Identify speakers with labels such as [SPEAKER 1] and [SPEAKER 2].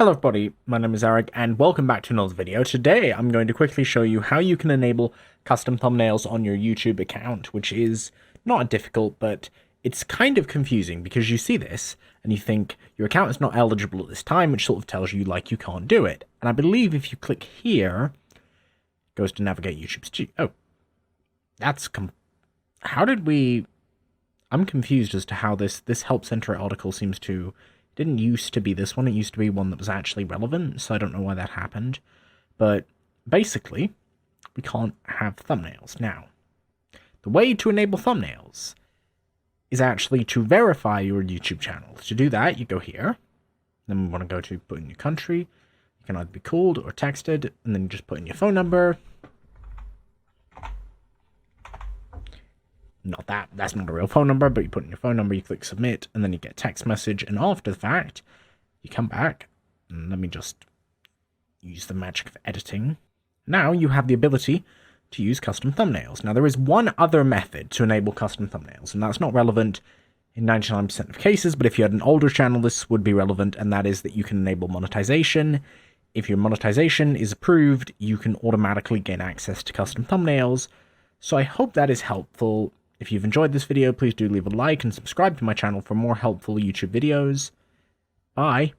[SPEAKER 1] Hello everybody, my name is Eric and welcome back to another video. Today I'm going to quickly show you how you can enable custom thumbnails on your YouTube account, which is not difficult, but it's kind of confusing because you see this and you think your account is not eligible at this time, which sort of tells you like you can't do it. And I believe if you click here, it goes to navigate YouTube Studio. Oh, that's how did we... I'm confused as to how this Help Center article seems to... didn't used to be this one, it used to be one that was actually relevant, so I don't know why that happened. But basically, we can't have thumbnails. Now, the way to enable thumbnails is actually to verify your YouTube channel. To do that, you go here, then we want to go to put in your country. You can either be called or texted, and then you just put in your phone number. Not that, that's not a real phone number, but you put in your phone number, you click submit, and then you get a text message, and after the fact, you come back, and let me just use the magic of editing. Now you have the ability to use custom thumbnails. Now there is one other method to enable custom thumbnails, and that's not relevant in 99% of cases, but if you had an older channel, this would be relevant, and that is that you can enable monetization. If your monetization is approved, you can automatically gain access to custom thumbnails. So I hope that is helpful. If you've enjoyed this video, please do leave a like and subscribe to my channel for more helpful YouTube videos. Bye!